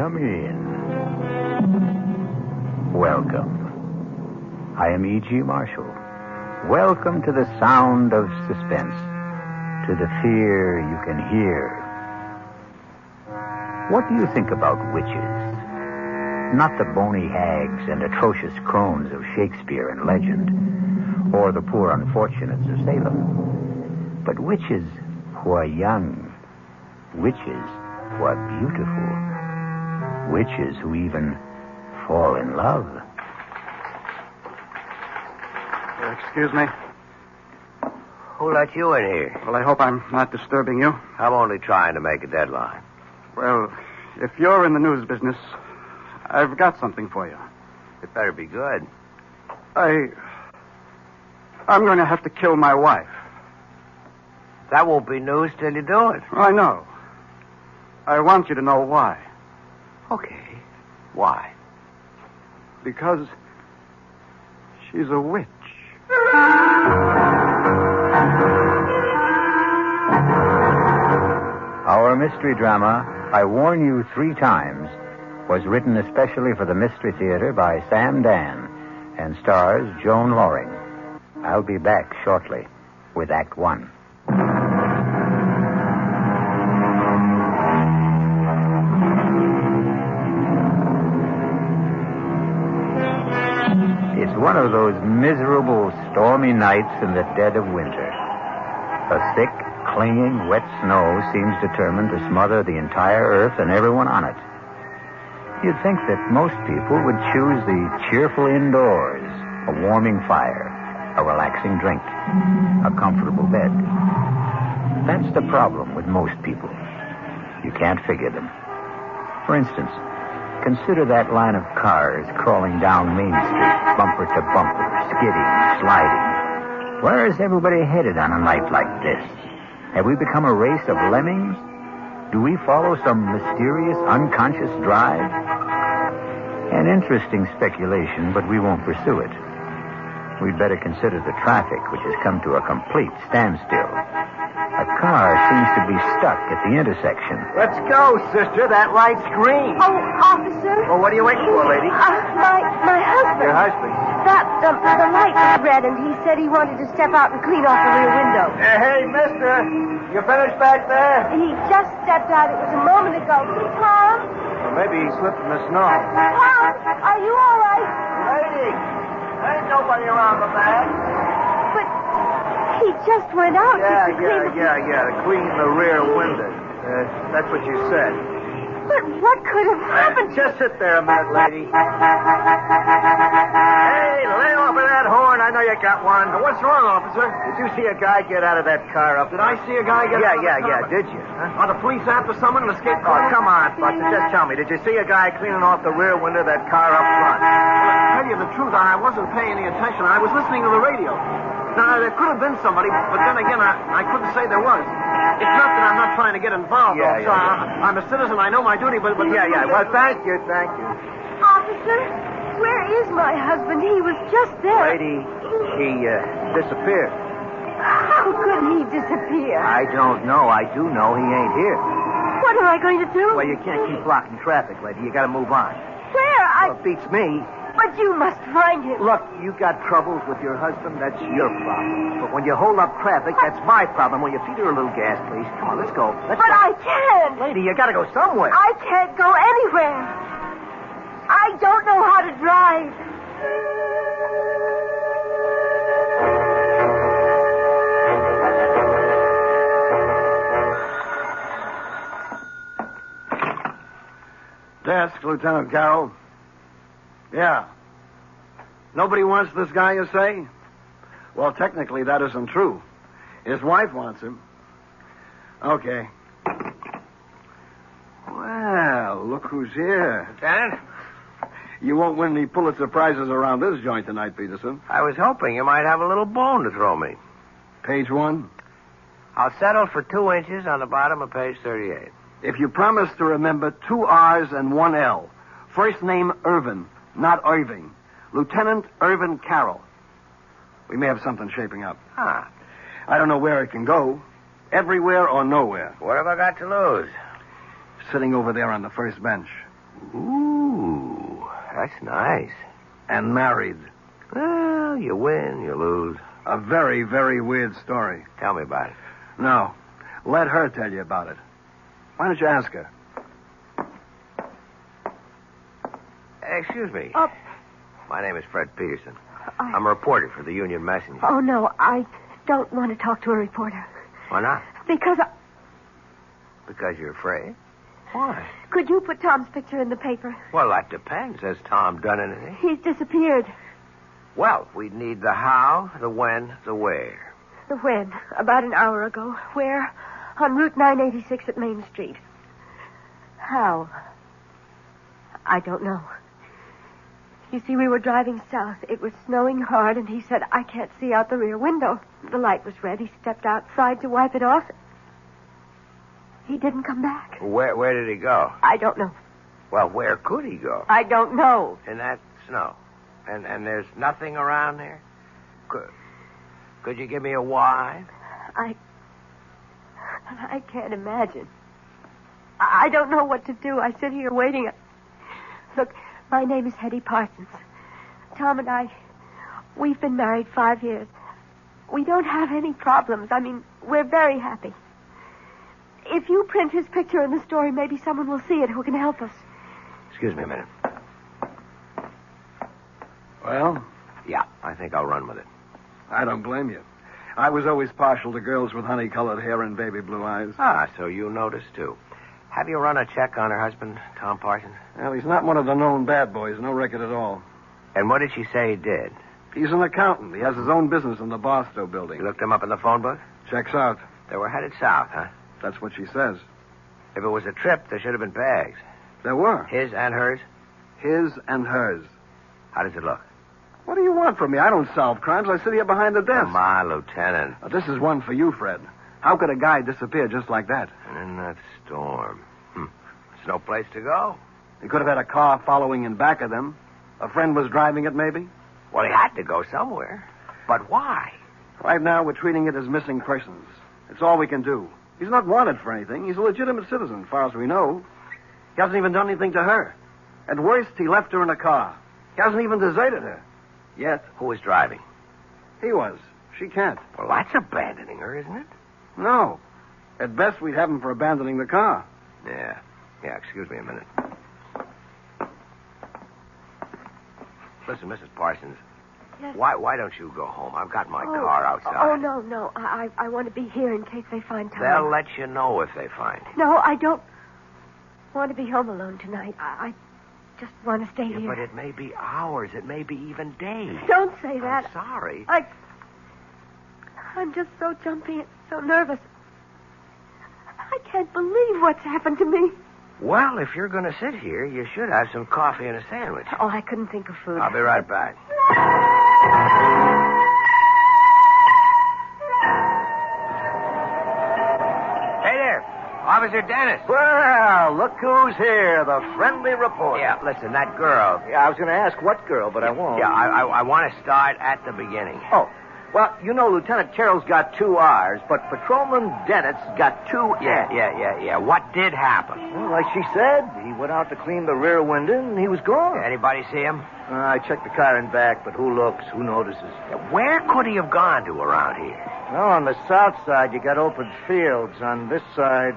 come in. Welcome. I am E.G. Marshall. Welcome to the sound of suspense, to the fear you can hear. What do you think about witches? Not the bony hags and atrocious crones of Shakespeare and legend, or the poor unfortunates of Salem, but witches who are young, witches who are beautiful, witches who even fall in love. Excuse me. Who let you in here? Well, I hope I'm not disturbing you. I'm only trying to make a deadline. Well, if you're in the news business, I've got something for you. It better be good. I'm going to have to kill my wife. That won't be news till you do it. I know. I want you to know why. Okay. Why? Because she's a witch. Our mystery drama, I Warn You 3 Times, was written especially for the Mystery Theater by Sam Dan and stars Joan Loring. I'll be back shortly with Act 1. It's one of those miserable, stormy nights in the dead of winter. A thick, clinging, wet snow seems determined to smother the entire earth and everyone on it. You'd think that most people would choose the cheerful indoors, a warming fire, a relaxing drink, a comfortable bed. That's the problem with most people. You can't figure them. For instance, consider that line of cars crawling down Main Street, bumper to bumper, skidding, sliding. Where is everybody headed on a night like this? Have we become a race of lemmings? Do we follow some mysterious, unconscious drive? An interesting speculation, but we won't pursue it. We'd better consider the traffic, which has come to a complete standstill. A car seems to be stuck at the intersection. Let's go, sister. That light's green. Oh, officer. Well, what are you waiting for, lady? My husband. Your husband? The light was red, and he said he wanted to step out and clean off the rear window. Hey, mister. You finished back there? He just stepped out. It was a moment ago. Tom? Well, maybe he slipped in the snow. Tom, are you all right? Lady, there ain't nobody around the back. But he just went out to clean To clean the rear window. That's what you said. But what could have happened? Just sit there a minute, lady. Hey, lay off of that horn. I know you got one. What's wrong, officer? Did you see a guy get out of that car up? Did I see a guy get out of the car? Did you? Huh? Are the police after someone in escape Oh, car? come on, Buster. Just tell me. Did you see a guy cleaning off the rear window of that car up front? Well, to tell you the truth, I wasn't paying any attention. I was listening to the radio. Now, there could have been somebody, but then again, I couldn't say there was. It's not that I'm not trying to get involved, officer. I'm a citizen. I know my duty, but... Well, thank you. Officer, where is my husband? He was just there. Lady, he disappeared. How could he disappear? I don't know. I do know he ain't here. What am I going to do? Well, you can't keep blocking traffic, lady. You got to move on. Where? Well, it beats me. But you must find him. Look, you got troubles with your husband, that's your problem. But when you hold up traffic, that's my problem. Will you feed her a little gas, please? Come on, let's go. But I can't. Lady, you got to go somewhere. I can't go anywhere. I don't know how to drive. Desk, Lieutenant Carroll. Yeah. Nobody wants this guy, you say? Well, technically, that isn't true. His wife wants him. Okay. Well, look who's here. Lieutenant? You won't win any Pulitzer Prizes around this joint tonight, Peterson. I was hoping you might have a little bone to throw me. Page 1. I'll settle for 2 inches on the bottom of page 38. If you promise to remember 2 R's and 1 L. First name Irvin, not Irving. Lieutenant Irvin Carroll. We may have something shaping up. Ah. I don't know where it can go. Everywhere or nowhere. What have I got to lose? Sitting over there on the first bench. Ooh, that's nice. And married. Well, you win, you lose. A very, very weird story. Tell me about it. No. Let her tell you about it. Why don't you ask her? Excuse me. Oh. My name is Fred Peterson. I'm a reporter for the Union Messenger. Oh, no, I don't want to talk to a reporter. Why not? Because Because you're afraid? Why? Could you put Tom's picture in the paper? Well, that depends. Has Tom done anything? He's disappeared. Well, we'd need the how, the when, the where. The when? About an hour ago. Where? On Route 986 at Main Street. How? I don't know. You see, we were driving south. It was snowing hard, and he said, I can't see out the rear window. The light was red. He stepped outside to wipe it off. He didn't come back. Where did he go? I don't know. Well, where could he go? I don't know. In that snow. And there's nothing around there? Could you give me a why? I can't imagine. I don't know what to do. I sit here waiting. Look, my name is Hetty Parsons. Tom and I, we've been married 5 years. We don't have any problems. I mean, we're very happy. If you print his picture in the story, maybe someone will see it who can help us. Excuse me a minute. Well? Yeah, I think I'll run with it. I don't blame you. I was always partial to girls with honey-colored hair and baby blue eyes. Ah, so you noticed, too. Have you run a check on her husband, Tom Parsons? Well, he's not one of the known bad boys. No record at all. And what did she say he did? He's an accountant. He has his own business in the Barstow building. You looked him up in the phone book? Checks out. They were headed south, huh? That's what she says. If it was a trip, there should have been bags. There were. His and hers? His and hers. How does it look? What do you want from me? I don't solve crimes. I sit here behind the desk. Come on, Lieutenant. Now, this is one for you, Fred. How could a guy disappear just like that? And in that storm. There's no place to go. He could have had a car following in back of them. A friend was driving it, maybe? Well, he had to go somewhere. But why? Right now, we're treating it as missing persons. It's all we can do. He's not wanted for anything. He's a legitimate citizen, as far as we know. He hasn't even done anything to her. At worst, he left her in a car. He hasn't even deserted her. Yet. Who was driving? He was. She can't. Well, that's abandoning her, isn't it? No. At best, we'd have him for abandoning the car. Yeah, excuse me a minute. Listen, Mrs. Parsons. Yes. Why don't you go home? I've got my car outside. Oh, no. I want to be here in case they find Tom. They'll let you know if they find him. No, I don't want to be home alone tonight. I just want to stay here. But it may be hours. It may be even days. Don't say that. I'm sorry. I'm just so jumpy and so nervous. I can't believe what's happened to me. Well, if you're going to sit here, you should have some coffee and a sandwich. Oh, I couldn't think of food. I'll be right back. Hey there, Officer Dennis. Well, look who's here, the friendly reporter. Yeah, listen, that girl. Yeah, I was going to ask what girl, but I won't. Yeah, I want to start at the beginning. Oh, well, you know, Lieutenant Carroll's got 2 R's, but Patrolman Dennett's got 2 N's. Yeah. What did happen? Well, like she said, he went out to clean the rear window, and he was gone. Anybody see him? I checked the car and back, but who looks, who notices? Where could he have gone to around here? Well, on the south side, you got open fields. On this side,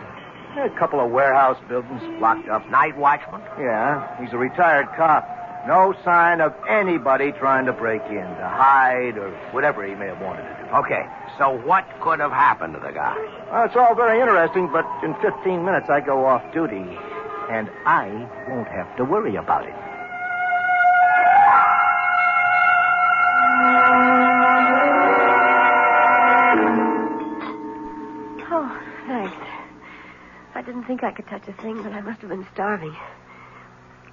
a couple of warehouse buildings locked up. Night watchman? Yeah, he's a retired cop. No sign of anybody trying to break in, to hide, or whatever he may have wanted to do. Okay, so what could have happened to the guy? Well, it's all very interesting, but in 15 minutes I go off duty, and I won't have to worry about it. Oh, thanks. I didn't think I could touch a thing, but I must have been starving.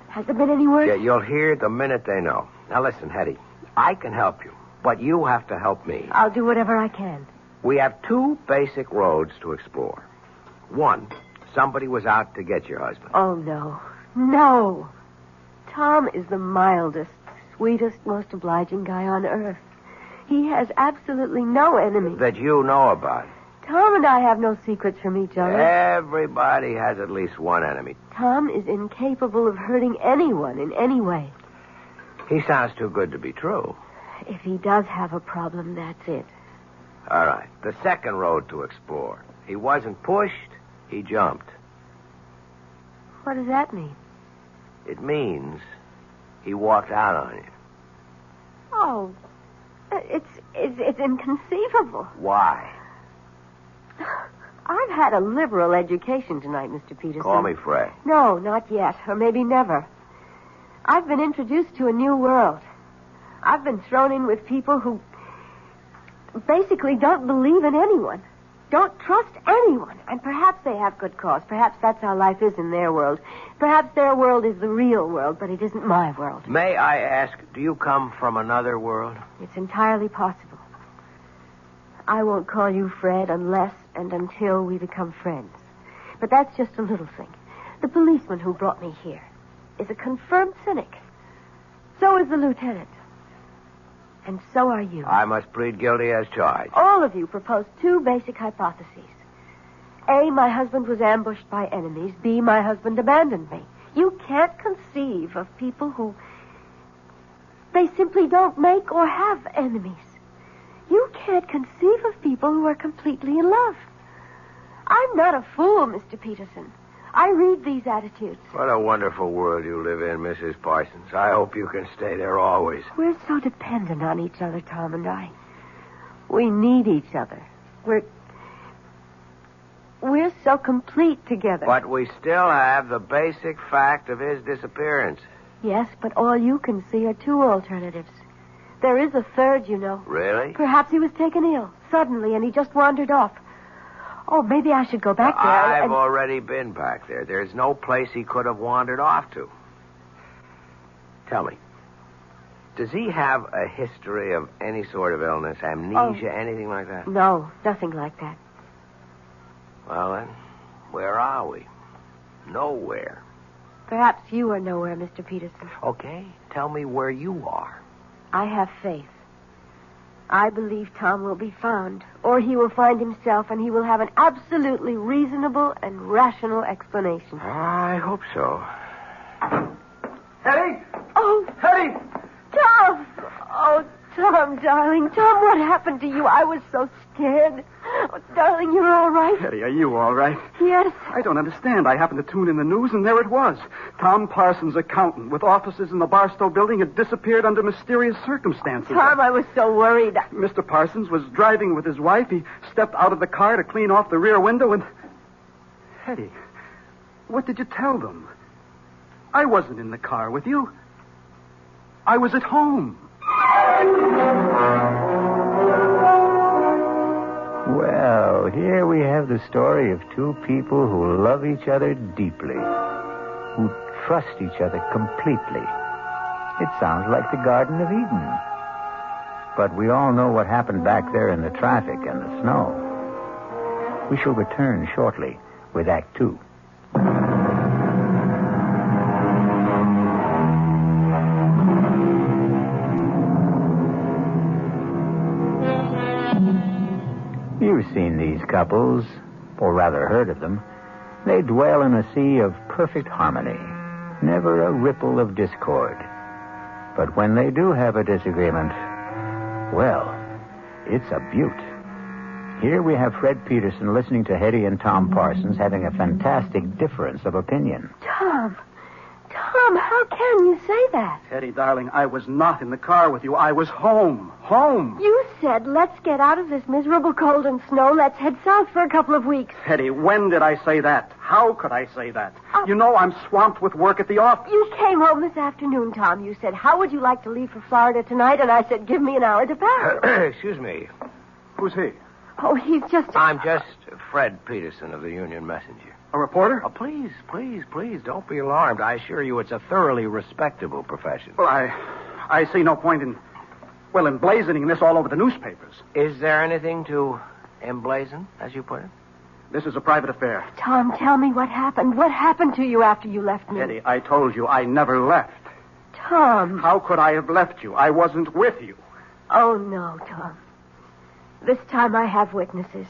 Has there been any word? Yeah, you'll hear the minute they know. Now, listen, Hetty, I can help you, but you have to help me. I'll do whatever I can. We have 2 basic roads to explore. 1, somebody was out to get your husband. Oh, no. No. Tom is the mildest, sweetest, most obliging guy on earth. He has absolutely no enemy. That you know about. Tom and I have no secrets from each other. Everybody has at least one enemy. Tom is incapable of hurting anyone in any way. He sounds too good to be true. If he does have a problem, that's it. All right. The second road to explore. He wasn't pushed. He jumped. What does that mean? It means he walked out on you. Oh, it's inconceivable. Why? I've had a liberal education tonight, Mr. Peterson. Call me Fred. No, not yet, or maybe never. I've been introduced to a new world. I've been thrown in with people who basically don't believe in anyone, don't trust anyone, and perhaps they have good cause. Perhaps that's how life is in their world. Perhaps their world is the real world, but it isn't my world. May I ask, do you come from another world? It's entirely possible. I won't call you Fred unless and until we become friends. But that's just a little thing. The policeman who brought me here is a confirmed cynic. So is the lieutenant. And so are you. I must plead guilty as charged. All of you proposed two basic hypotheses. A, my husband was ambushed by enemies. B, my husband abandoned me. You can't conceive of people who... they simply don't make or have enemies. You can't conceive of people who are completely in love. I'm not a fool, Mr. Peterson. I read these attitudes. What a wonderful world you live in, Mrs. Parsons. I hope you can stay there always. We're so dependent on each other, Tom and I. We need each other. We're so complete together. But we still have the basic fact of his disappearance. Yes, but all you can see are two alternatives. There is a third, you know. Really? Perhaps he was taken ill suddenly and he just wandered off. Oh, maybe I should go back there. I've already been back there. There's no place he could have wandered off to. Tell me, does he have a history of any sort of illness, amnesia, anything like that? No, nothing like that. Well, then, where are we? Nowhere. Perhaps you are nowhere, Mr. Peterson. Okay, tell me where you are. I have faith. I believe Tom will be found, or he will find himself, and he will have an absolutely reasonable and rational explanation. I hope so. Hetty! Oh, Hetty! Tom! Oh, Tom, darling. Tom, what happened to you? I was so scared. Oh, darling, you're all right? Hetty, are you all right? Yes. I don't understand. I happened to tune in the news, and there it was. Tom Parsons, accountant, with offices in the Barstow building, had disappeared under mysterious circumstances. Tom, I was so worried. Mr. Parsons was driving with his wife. He stepped out of the car to clean off the rear window, and... Hetty, what did you tell them? I wasn't in the car with you. I was at home. Well, here we have the story of two people who love each other deeply, who trust each other completely. It sounds like the Garden of Eden. But we all know what happened back there in the traffic and the snow. We shall return shortly with Act 2. You've seen these couples, or rather heard of them. They dwell in a sea of perfect harmony, never a ripple of discord. But when they do have a disagreement, well, it's a beaut. Here we have Fred Peterson listening to Hetty and Tom Parsons having a fantastic difference of opinion. Tom, how can you say that? Hetty, darling, I was not in the car with you. I was home. Home. You said, let's get out of this miserable cold and snow. Let's head south for a couple of weeks. Hetty, when did I say that? How could I say that? You know I'm swamped with work at the office. You came home this afternoon, Tom. You said, how would you like to leave for Florida tonight? And I said, give me an hour to pack. Excuse me. Who's he? Oh, he's just... I'm just Fred Peterson of the Union Messenger. A reporter? Oh, please, don't be alarmed. I assure you it's a thoroughly respectable profession. Well, I see no point in emblazoning this all over the newspapers. Is there anything to emblazon, as you put it? This is a private affair. Tom, tell me what happened. What happened to you after you left me? Hetty, I told you I never left. Tom. How could I have left you? I wasn't with you. Oh, no, Tom. This time I have witnesses.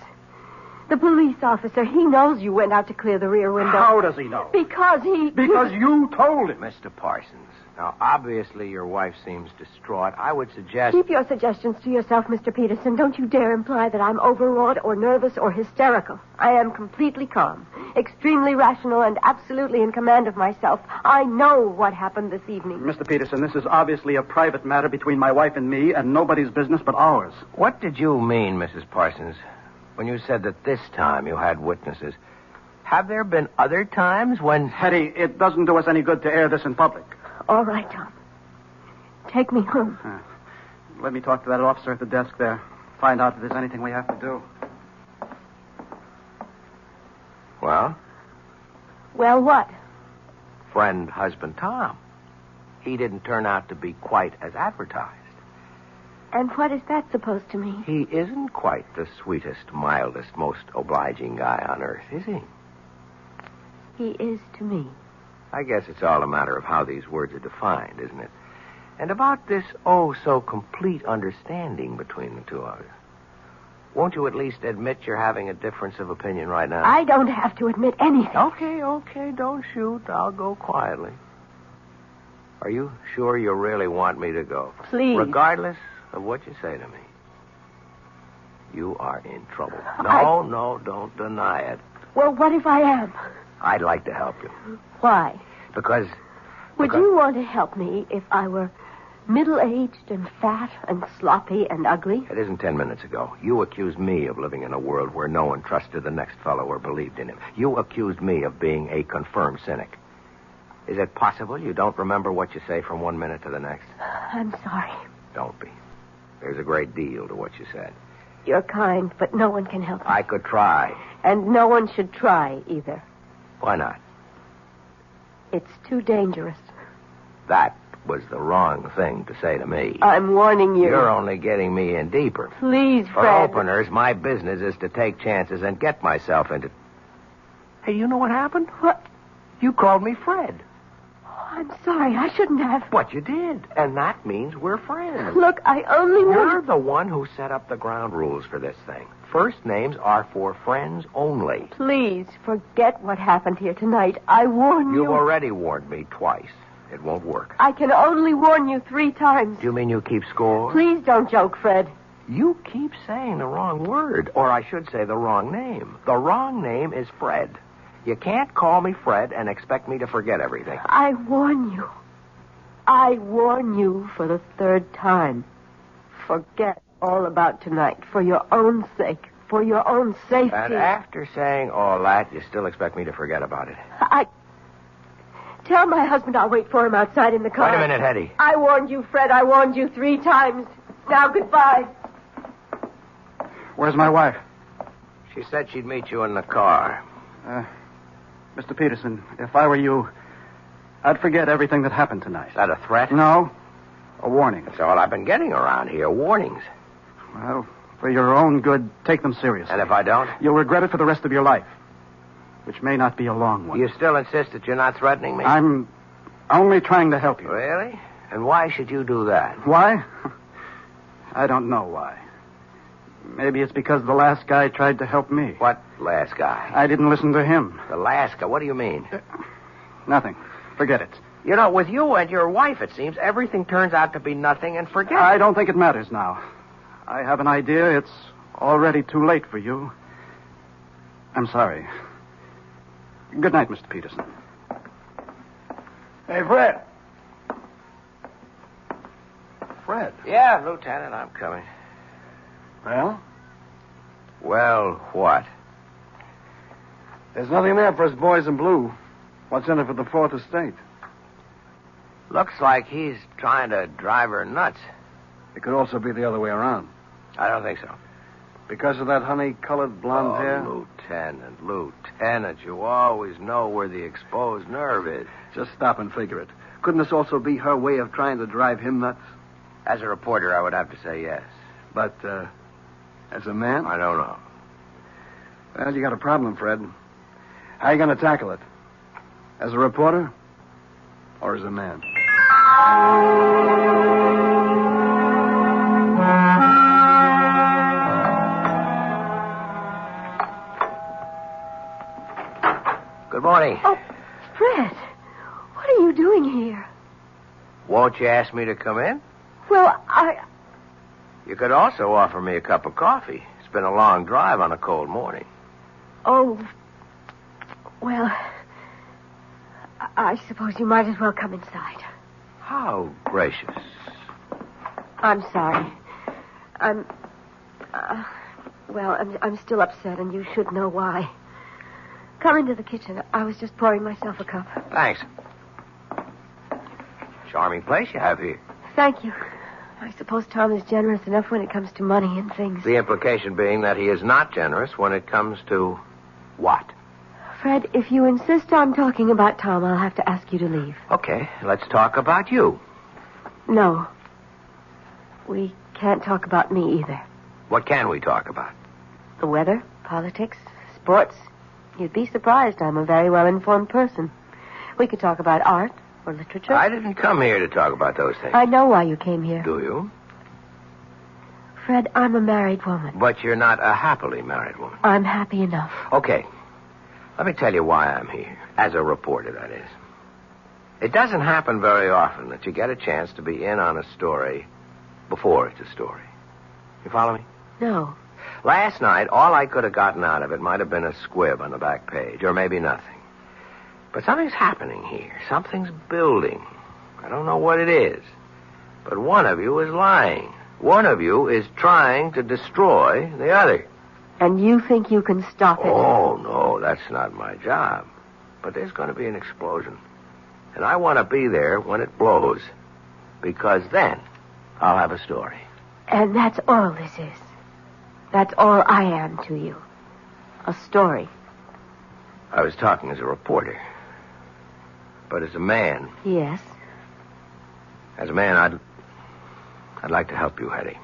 The police officer, he knows you went out to clear the rear window. How does he know? Because Because you told him. Mr. Parsons, now, obviously your wife seems distraught. I would suggest... Keep your suggestions to yourself, Mr. Peterson. Don't you dare imply that I'm overwrought or nervous or hysterical. I am completely calm, extremely rational, and absolutely in command of myself. I know what happened this evening. Mr. Peterson, this is obviously a private matter between my wife and me, and nobody's business but ours. What did you mean, Mrs. Parsons, when you said that this time you had witnesses? Have there been other times when... Hetty, it doesn't do us any good to air this in public. All right, Tom. Take me home. Let me talk to that officer at the desk there. Find out if there's anything we have to do. Well? Well, what? Friend, husband, Tom. He didn't turn out to be quite as advertised. And what is that supposed to mean? He isn't quite the sweetest, mildest, most obliging guy on earth, is he? He is to me. I guess it's all a matter of how these words are defined, isn't it? And about this oh-so-complete understanding between the two of you. Won't you at least admit you're having a difference of opinion right now? I don't have to admit anything. Okay, don't shoot. I'll go quietly. Are you sure you really want me to go? Please. Regardless of what you say to me. You are in trouble. No, don't deny it. Well, what if I am? I'd like to help you. Why? Because... Would you want to help me if I were middle-aged and fat and sloppy and ugly? It isn't 10 minutes ago. You accused me of living in a world where no one trusted the next fellow or believed in him. You accused me of being a confirmed cynic. Is it possible you don't remember what you say from 1 minute to the next? I'm sorry. Don't be. There's a great deal to what you said. You're kind, but no one can help me. I could try. And no one should try either. Why not? It's too dangerous. That was the wrong thing to say to me. I'm warning you. You're only getting me in deeper. Please, For Fred. openers, my business is to take chances and get myself into... Hey, you know what happened? What? You called me Fred. Oh, I'm sorry. I shouldn't have. But you did, and that means we're friends. Look, I only You're want... the one who set up the ground rules for this thing. First names are for friends only. Please, forget what happened here tonight. I warn you. You've already warned me twice. It won't work. I can only warn you 3 times. Do you mean you keep score? Please don't joke, Fred. You keep saying the wrong word, or I should say the wrong name. The wrong name is Fred. You can't call me Fred and expect me to forget everything. I warn you. I warn you for the 3rd time. Forget all about tonight for your own sake, for your own safety. And after saying all that, you still expect me to forget about it. Tell my husband I'll wait for him outside in the car. Wait a minute, Hetty. I warned you, Fred. I warned you 3 times. Now, goodbye. Where's my wife? She said she'd meet you in the car. Mr. Peterson, if I were you, I'd forget everything that happened tonight. Is that a threat? No. A warning. That's all I've been getting around here, warnings. Well, for your own good, take them seriously. And if I don't? You'll regret it for the rest of your life, which may not be a long one. You still insist that you're not threatening me? I'm only trying to help you. Really? And why should you do that? Why? I don't know why. Maybe it's because the last guy tried to help me. What last guy? I didn't listen to him. The last guy? What do you mean? Nothing. Forget it. You know, with you and your wife, it seems, everything turns out to be nothing and forget I it. don't think it matters now. I have an idea it's already too late for you. I'm sorry. Good night, Mr. Peterson. Hey, Fred. Fred. Yeah, Lieutenant, I'm coming. Well? Well, what? There's nothing there for us boys in blue. What's in it for the 4th Estate? Looks like he's trying to drive her nuts. It could also be the other way around. I don't think so. Because of that honey-colored blonde hair? Lieutenant, you always know where the exposed nerve is. Just stop and figure it. Couldn't this also be her way of trying to drive him nuts? As a reporter, I would have to say yes. But, as a man? I don't know. Well, you got a problem, Fred. How are you going to tackle it? As a reporter? Or as a man? Good morning. Oh, Fred, what are you doing here? Won't you ask me to come in? Well, You could also offer me a cup of coffee. It's been a long drive on a cold morning. Oh, well, I suppose you might as well come inside. How gracious. I'm sorry. I'm still upset, and you should know why. Come into the kitchen. I was just pouring myself a cup. Thanks. Charming place you have here. Thank you. I suppose Tom is generous enough when it comes to money and things. The implication being that he is not generous when it comes to what? Fred, if you insist on talking about Tom, I'll have to ask you to leave. Okay, let's talk about you. No. We can't talk about me either. What can we talk about? The weather, politics, sports. You'd be surprised I'm a very well-informed person. We could talk about art or literature. I didn't come here to talk about those things. I know why you came here. Do you? Fred, I'm a married woman. But you're not a happily married woman. I'm happy enough. Okay. Let me tell you why I'm here. As a reporter, that is. It doesn't happen very often that you get a chance to be in on a story before it's a story. You follow me? No. Last night, all I could have gotten out of it might have been a squib on the back page, or maybe nothing. But something's happening here. Something's building. I don't know what it is. But one of you is lying. One of you is trying to destroy the other. And you think you can stop it? Oh, no, that's not my job. But there's going to be an explosion. And I want to be there when it blows. Because then I'll have a story. And that's all this is. That's all I am to you. A story. I was talking as a reporter. But as a man... Yes? As a man, I'd like to help you, Hetty.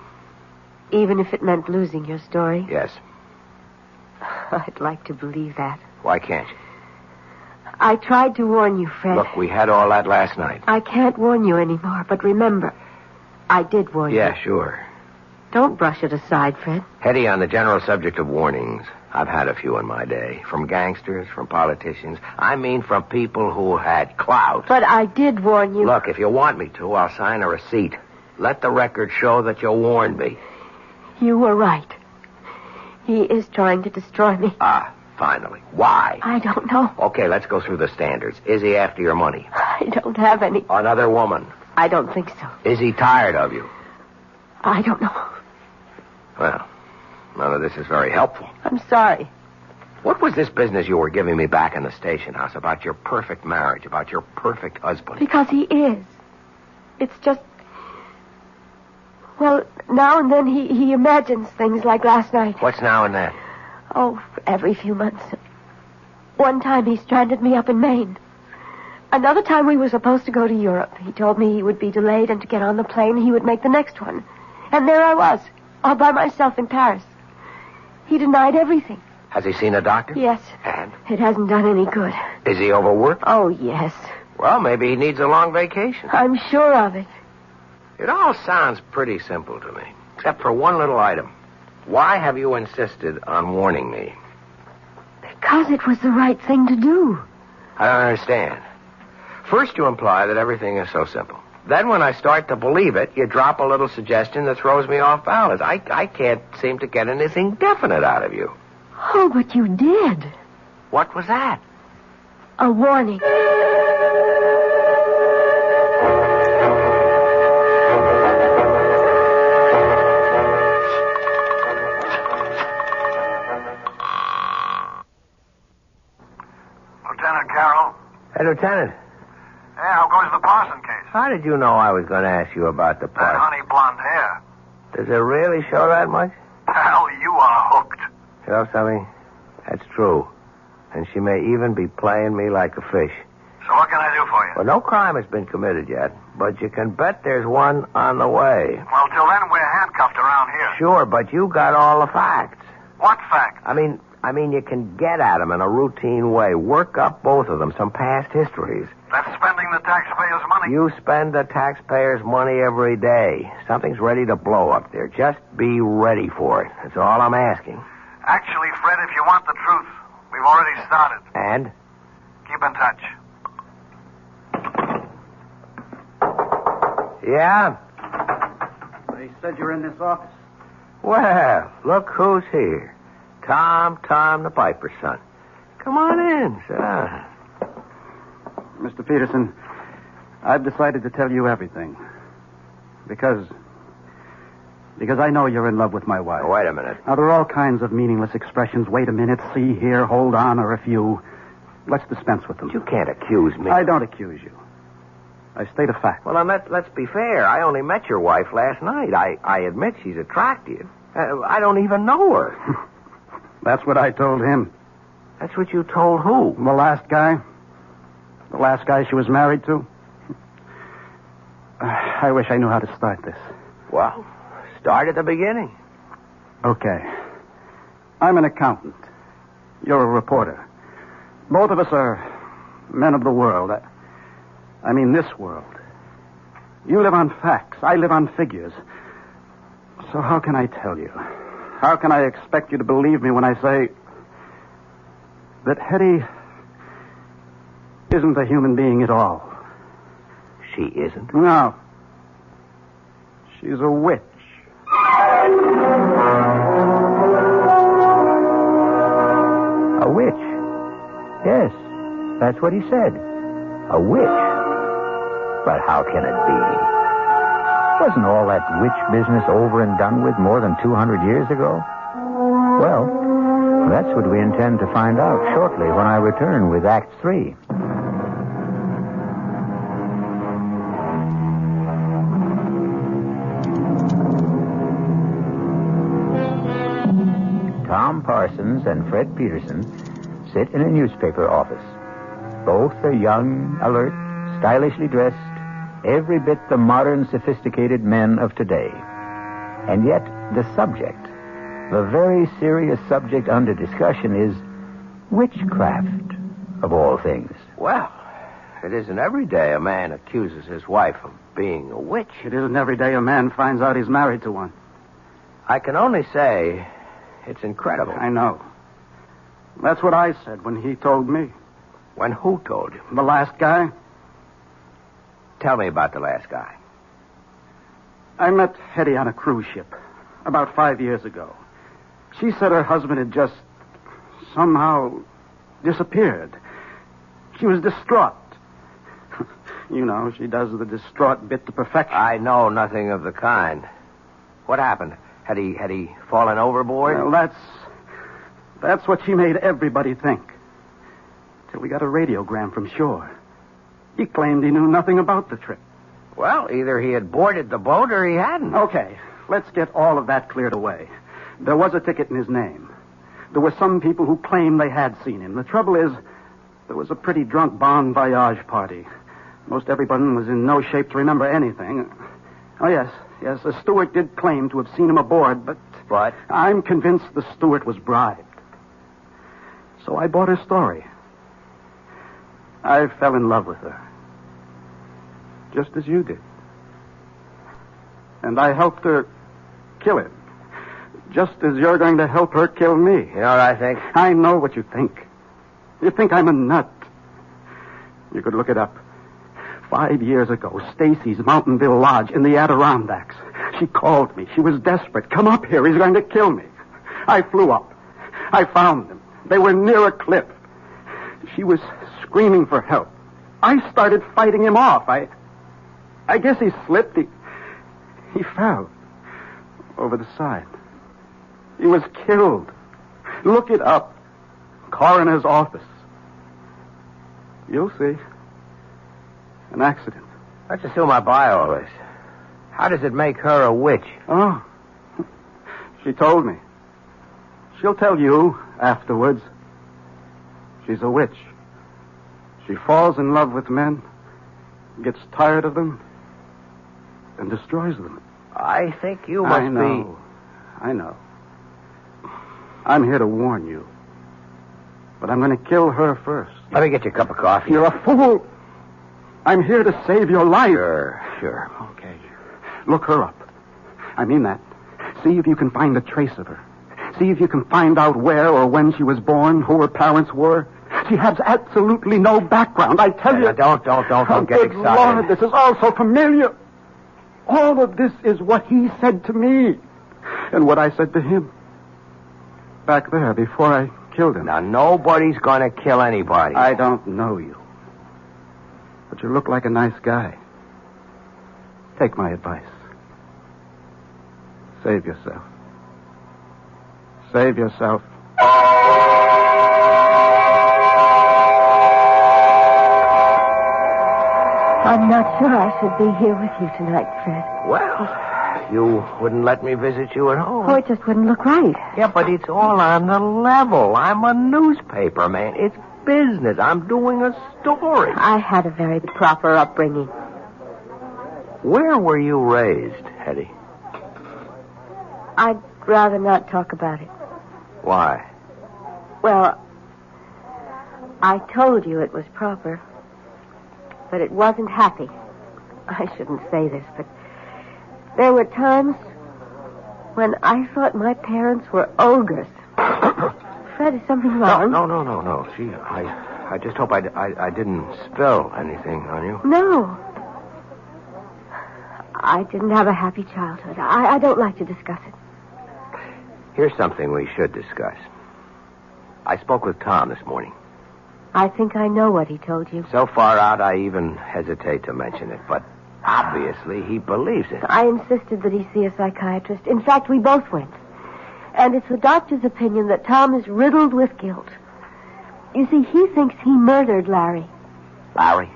Even if it meant losing your story? Yes. I'd like to believe that. Why can't you? I tried to warn you, Fred. Look, we had all that last night. I can't warn you anymore, but remember, I did warn you. Yeah, sure. Don't brush it aside, Fred. Hetty, on the general subject of warnings, I've had a few in my day. From gangsters, from politicians. I mean from people who had clout. But I did warn you. Look, if you want me to, I'll sign a receipt. Let the record show that you warned me. You were right. He is trying to destroy me. Ah, finally. Why? I don't know. Okay, let's go through the standards. Is he after your money? I don't have any. Another woman? I don't think so. Is he tired of you? I don't know. Well, none of this is very helpful. I'm sorry. What was this business you were giving me back in the station house about your perfect marriage, about your perfect husband? Because he is. It's just... Well, now and then he imagines things like last night. What's now and then? Oh, every few months. One time he stranded me up in Maine. Another time we were supposed to go to Europe. He told me he would be delayed and to get on the plane he would make the next one. And there I was, all by myself in Paris. He denied everything. Has he seen a doctor? Yes. And? It hasn't done any good. Is he overworked? Oh, yes. Well, maybe he needs a long vacation. I'm sure of it. It all sounds pretty simple to me, except for one little item. Why have you insisted on warning me? Because it was the right thing to do. I don't understand. First, you imply that everything is so simple. Then, when I start to believe it, you drop a little suggestion that throws me off balance. I can't seem to get anything definite out of you. Oh, but you did. What was that? A warning. Lieutenant Carroll? Hey, Lieutenant. Yeah, how goes the Parson case? How did you know I was going to ask you about the That part? honey blonde hair. Does it really show that much? Pal, you are hooked. You know something? That's true. And she may even be playing me like a fish. So what can I do for you? Well, no crime has been committed yet, but you can bet there's one on the way. Well, till then, we're handcuffed around here. Sure, but you got all the facts. What fact? I mean, you can get at them in a routine way. Work up both of them, some past histories. That's spending the taxpayers' money. You spend the taxpayers' money every day. Something's ready to blow up there. Just be ready for it. That's all I'm asking. Actually, Fred, if you want the truth, we've already started. And? keep in touch. Yeah? They said you're in this office. Well, look who's here. Tom the Piper's son. Come on in, son. Mr. Peterson, I've decided to tell you everything. Because I know you're in love with my wife. Oh, wait a minute. Now, there are all kinds of meaningless expressions. Wait a minute, see here, hold on, or a few. Let's dispense with them. You can't accuse me. I don't accuse you. I state a fact. Well, let's be fair. I only met your wife last night. I admit she's attractive. I don't even know her. That's what I told him. That's what you told who? The last guy. The last guy she was married to. I wish I knew how to start this. Well, start at the beginning. Okay. I'm an accountant. You're a reporter. Both of us are men of the world. I mean this world. You live on facts. I live on figures. So how can I tell you? How can I expect you to believe me when I say that Hetty isn't a human being at all? She isn't? No. She's a witch. A witch? Yes, that's what he said. A witch. But how can it be? Wasn't all that witch business over and done with more than 200 years ago? Well, that's what we intend to find out shortly when I return with Act 3. Tom Parsons and Fred Peterson sit in a newspaper office. Both are young, alert, stylishly dressed, every bit the modern, sophisticated men of today. And yet, the subject, the very serious subject under discussion is witchcraft, of all things. Well, it isn't every day a man accuses his wife of being a witch. It isn't every day a man finds out he's married to one. I can only say it's incredible. I know. That's what I said when he told me. When who told you? The last guy. Tell me about the last guy. I met Hetty on a cruise ship about 5 years ago. She said her husband had just somehow disappeared. She was distraught. You know, she does the distraught bit to perfection. I know nothing of the kind. What happened? Had he fallen overboard? Well, that's what she made everybody think. Till we got a radiogram from shore. He claimed he knew nothing about the trip. Well, either he had boarded the boat or he hadn't. Okay, let's get all of that cleared away. There was a ticket in his name. There were some people who claimed they had seen him. The trouble is, there was a pretty drunk bon voyage party. Most everyone was in no shape to remember anything. Oh, yes, the steward did claim to have seen him aboard, but... But? I'm convinced the steward was bribed. So I bought her story. I fell in love with her. Just as you did. And I helped her kill him. Just as you're going to help her kill me. You know what I think? I know what you think. You think I'm a nut. You could look it up. 5 years ago, Stacy's Mountainville Lodge in the Adirondacks. She called me. She was desperate. Come up here. He's going to kill me. I flew up. I found them. They were near a cliff. She was screaming for help. I started fighting him off. I guess he slipped. He fell over the side. He was killed. Look it up. Coroner's office. You'll see. An accident. Let's assume I buy all this. How does it make her a witch? Oh. She told me. She'll tell you afterwards. She's a witch. She falls in love with men, gets tired of them, and destroys them. I think you must I know. I'm here to warn you. But I'm going to kill her first. Let me get you a cup of coffee. You're a fool. I'm here to save your life. Sure. Okay. Look her up. I mean that. See if you can find a trace of her. See if you can find out where or when she was born, who her parents were. She has absolutely no background, I tell you. Don't get excited. Lord, this is all so familiar. All of this is what he said to me and what I said to him. Back there, before I killed him. Now, nobody's going to kill anybody. I don't know you. But you look like a nice guy. Take my advice. Save yourself. Save yourself. I'm not sure I should be here with you tonight, Fred. Well, you wouldn't let me visit you at home. Oh, it just wouldn't look right. Yeah, but it's all on the level. I'm a newspaper man. It's business. I'm doing a story. I had a very proper upbringing. Where were you raised, Hetty? I'd rather not talk about it. Why? Well, I told you it was proper, but it wasn't happy. I shouldn't say this, but there were times when I thought my parents were ogres. Fred, is something wrong? No. Gee, I just hope I didn't spill anything on you. No. I didn't have a happy childhood. I don't like to discuss it. Here's something we should discuss. I spoke with Tom this morning. I think I know what he told you. So far out, I even hesitate to mention it, but obviously he believes it. I insisted that he see a psychiatrist. In fact, we both went. And it's the doctor's opinion that Tom is riddled with guilt. You see, he thinks he murdered Larry. Larry?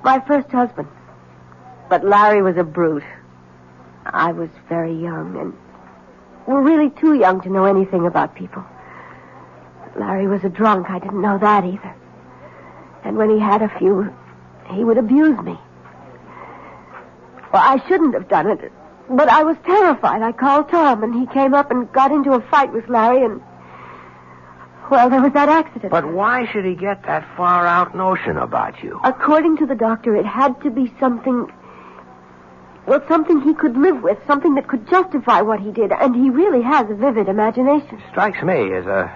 My first husband. But Larry was a brute. I was very young, and we're really too young to know anything about people. Larry was a drunk. I didn't know that either. And when he had a few, he would abuse me. Well, I shouldn't have done it, but I was terrified. I called Tom, and he came up and got into a fight with Larry, and, well, there was that accident. But why should he get that far-out notion about you? According to the doctor, it had to be something... Well, something he could live with, something that could justify what he did, and he really has a vivid imagination. Strikes me as a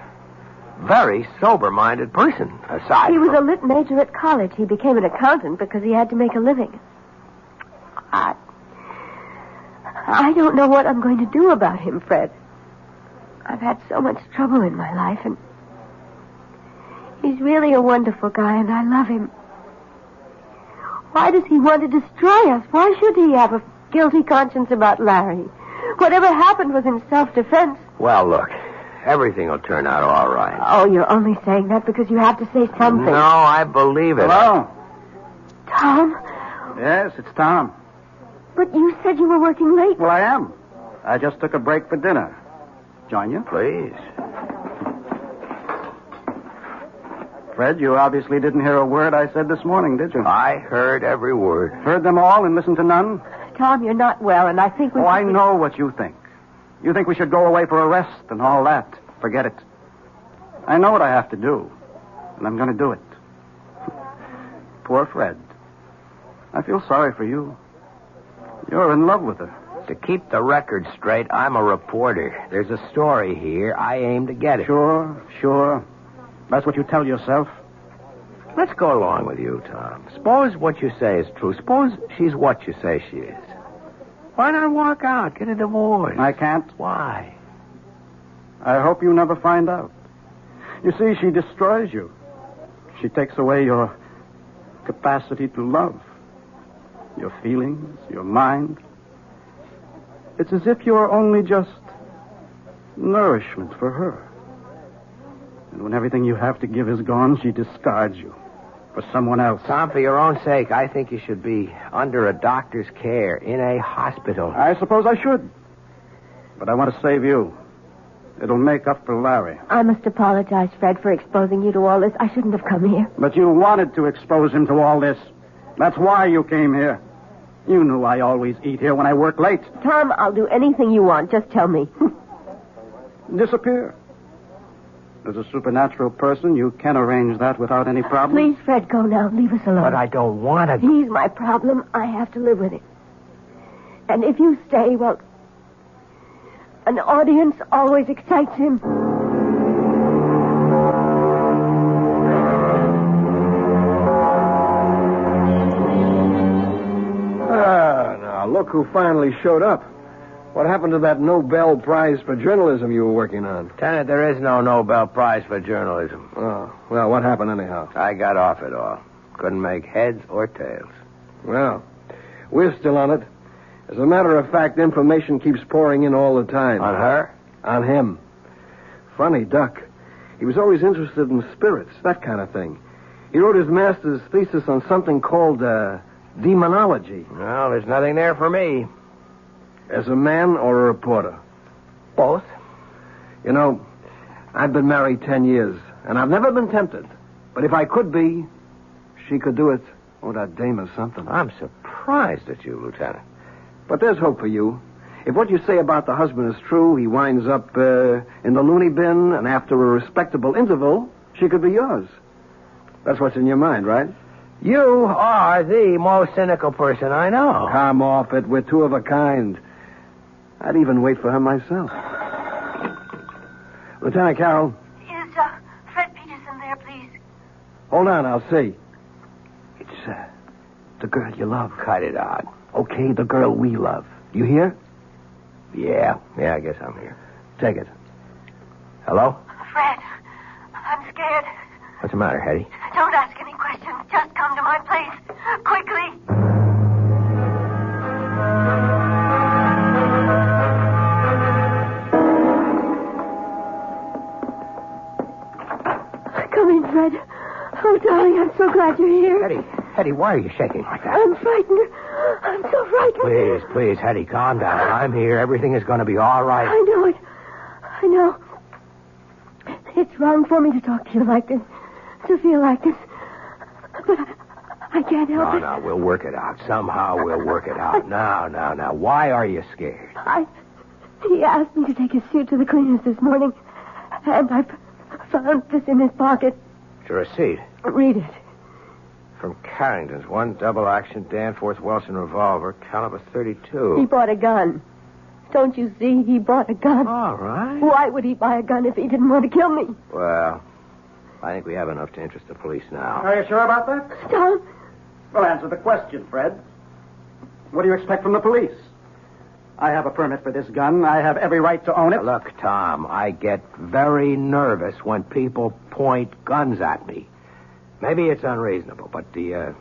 very sober-minded person, aside He was from... a lit major at college. He became an accountant because he had to make a living. I don't know what I'm going to do about him, Fred. I've had so much trouble in my life, and he's really a wonderful guy, and I love him. Why does he want to destroy us? Why should he have a guilty conscience about Larry? Whatever happened was in self-defense. Well, look, everything will turn out all right. Oh, you're only saying that because you have to say something. No, I believe it. Hello? Tom? Yes, it's Tom. But you said you were working late. Well, I am. I just took a break for dinner. Join you? Please. Fred, you obviously didn't hear a word I said this morning, did you? I heard every word. Heard them all and listened to none? Tom, you're not well, and I think we... Oh, I know what you think. You think we should go away for a rest and all that. Forget it. I know what I have to do, and I'm going to do it. Poor Fred. I feel sorry for you. You're in love with her. To keep the record straight, I'm a reporter. There's a story here. I aim to get it. Sure. That's what you tell yourself. Let's go along with you, Tom. Suppose what you say is true. Suppose she's what you say she is. Why not walk out, get a divorce? I can't. Why? I hope you never find out. You see, she destroys you. She takes away your capacity to love, your feelings, your mind. It's as if you're only just nourishment for her. And when everything you have to give is gone, she discards you for someone else. Tom, for your own sake, I think you should be under a doctor's care in a hospital. I suppose I should. But I want to save you. It'll make up for Larry. I must apologize, Fred, for exposing you to all this. I shouldn't have come here. But you wanted to expose him to all this. That's why you came here. You knew I always eat here when I work late. Tom, I'll do anything you want. Just tell me. Disappear. As a supernatural person, you can arrange that without any problem. Please, Fred, go now. Leave us alone. But I don't want to... He's my problem. I have to live with it. And if you stay, well, an audience always excites him. who finally showed up. What happened to that Nobel Prize for journalism you were working on? Lieutenant, there is no Nobel Prize for journalism. Oh, well, what happened anyhow? I got off it all. Couldn't make heads or tails. Well, we're still on it. As a matter of fact, information keeps pouring in all the time. On her? On him. Funny duck. He was always interested in spirits, that kind of thing. He wrote his master's thesis on something called demonology. Well, there's nothing there for me. As a man or a reporter? Both. You know, I've been married 10 years, and I've never been tempted. But if I could be, she could do it. Oh, that dame is something. I'm surprised at you, Lieutenant. But there's hope for you. If what you say about the husband is true, he winds up in the loony bin, and after a respectable interval, she could be yours. That's what's in your mind, right? You are the most cynical person I know. Come off it. We're two of a kind. I'd even wait for her myself. Lieutenant Carroll. Is Fred Peterson there, please? Hold on, I'll see. It's the girl you love. Cut it out. Okay, the girl we love. You hear? Yeah, I guess I'm here. Take it. Hello? Fred, I'm scared. What's the matter, Hetty? Don't ask any questions. Just come to my place. Quickly. Come in, Fred. Oh, darling, I'm so glad you're here. Hetty, why are you shaking like that? I'm frightened. I'm so frightened. Please, Hetty, calm down. I'm here. Everything is going to be all right. I know it. I know. It's wrong for me to talk to you like this, to feel like this. But I can't help it. No, we'll work it out. Somehow we'll work it out. Now. Why are you scared? He asked me to take his suit to the cleaners this morning, and I found this in his pocket. It's a receipt. Read it. From Carrington's, 1 double-action Danforth Wilson revolver, caliber 32. He bought a gun. Don't you see? He bought a gun. All right. Why would he buy a gun if he didn't want to kill me? Well, I think we have enough to interest the police now. Are you sure about that? Tom? Well, answer the question, Fred. What do you expect from the police? I have a permit for this gun. I have every right to own it. Look, Tom, I get very nervous when people point guns at me. Maybe it's unreasonable, but do you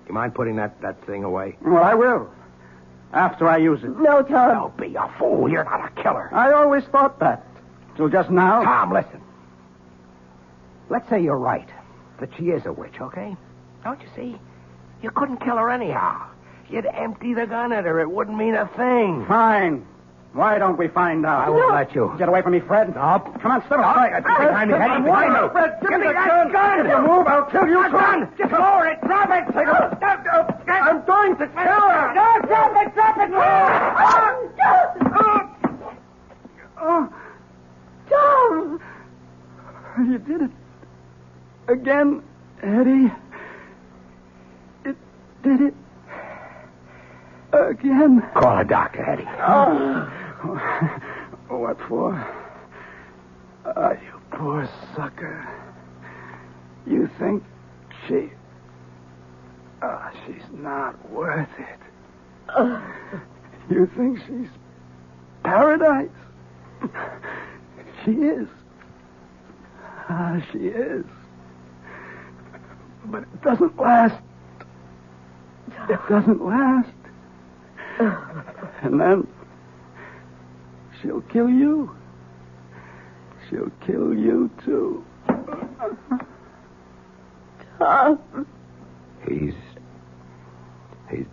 mind putting that thing away? Well, I will. After I use it. No, Tom. Don't be a fool. You're not a killer. I always thought that. Till just now. Tom, listen. Let's say you're right, that she is a witch, okay? Don't you see? You couldn't kill her anyhow. You'd empty the gun at her. It wouldn't mean a thing. Fine. Why don't we find out? I won't let you. Get away from me, Fred. No. Come on, step aside. Behind me, Hetty, behind me. Fred, give me that gun. If you move, I'll kill you. Gun! Just lower it. Drop it. Take it. I'm going to kill her. No, drop it. Tom! You did it. Again, Eddie. It did it. Again. Call a doctor, Hetty. What for? You poor sucker. You think she's not worth it. You think she's paradise? She is. She is. But it doesn't last. It doesn't last. And then she'll kill you. She'll kill you, too. Tom. He's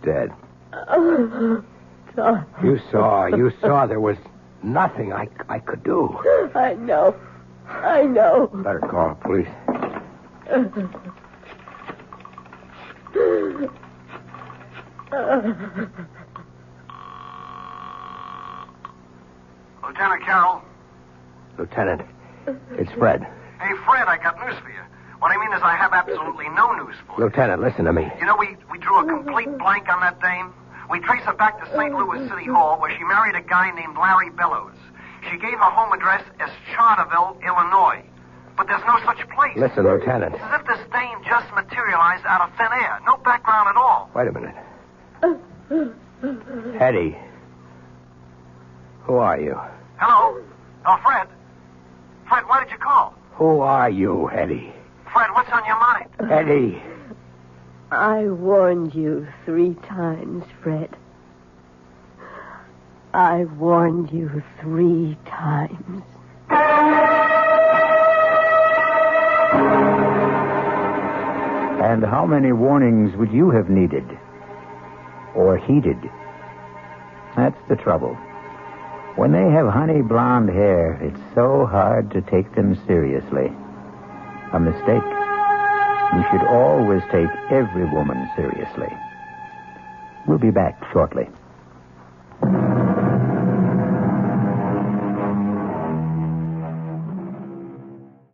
dead. Tom. You saw there was nothing I could do. I know. Better call the police. Lieutenant Carroll? Lieutenant, it's Fred. Hey, Fred, I got news for you. What I mean is I have absolutely no news for you. Lieutenant, listen to me. You know, we drew a complete blank on that dame. We traced her back to St. Louis City Hall, where she married a guy named Larry Bellows. She gave her home address as Charterville, Illinois. But there's no such place. Listen, Lieutenant. It's as if this dame just materialized out of thin air. No background at all. Wait a minute. Hetty. Who are you? Hello? Oh, Fred. Fred, why did you call? Who are you, Hetty? Fred, what's on your mind? Hetty. I warned you 3 times, Fred. I warned you 3 times. And how many warnings would you have needed? Or heeded? That's the trouble. When they have honey blonde hair, it's so hard to take them seriously. A mistake. You should always take every woman seriously. We'll be back shortly.